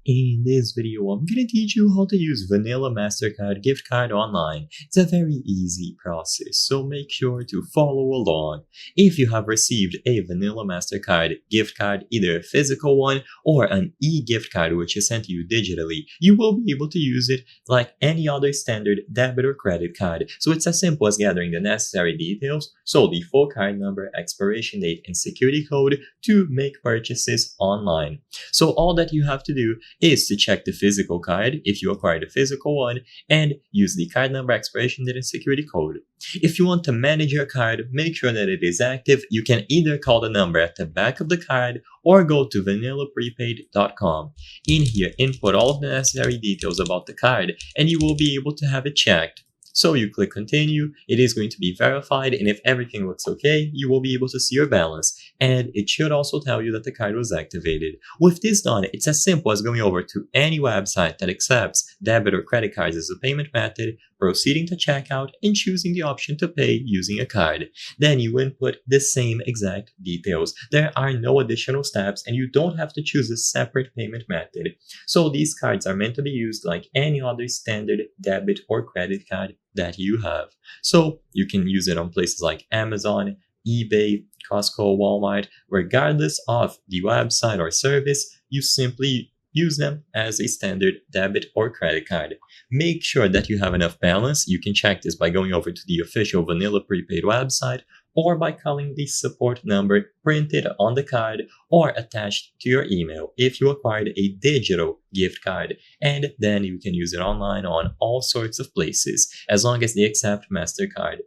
In this video, I'm gonna teach you how to use Vanilla MasterCard gift card online. It's a very easy process, so make sure to follow along. If you have received a Vanilla MasterCard gift card, either a physical one or an e-gift card which is sent to you digitally, you will be able to use it like any other standard debit or credit card. So it's as simple as gathering the necessary details, so the full card number, expiration date, and security code to make purchases online. So all that you have to do is to check the physical card if you acquired a physical one and use the card number, expiration date, and security code. If you want to manage your card, make sure that it is active. You can either call the number at the back of the card or go to vanillaprepaid.com. In here, input all of the necessary details about the card and you will be able to have it checked. So you click continue, it is going to be verified, and if everything looks okay, you will be able to see your balance. And it should also tell you that the card was activated. With this done, it's as simple as going over to any website that accepts debit or credit cards as a payment method, proceeding to checkout, and choosing the option to pay using a card. Then you input the same exact details. There are no additional steps, and you don't have to choose a separate payment method. So these cards are meant to be used like any other standard debit or credit card that you have. So you can use it on places like Amazon, eBay, Costco, Walmart. Regardless of the website or service, you simply use them as a standard debit or credit card. Make sure that you have enough balance. You can check this by going over to the official Vanilla Prepaid website or by calling the support number printed on the card or attached to your email if you acquired a digital gift card. And then you can use it online on all sorts of places as long as they accept MasterCard.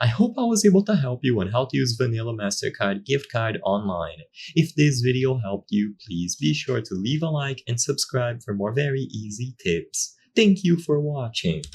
I hope I was able to help you on how to use Vanilla MasterCard gift card online. If this video helped you, please be sure to leave a like and subscribe for more very easy tips. Thank you for watching.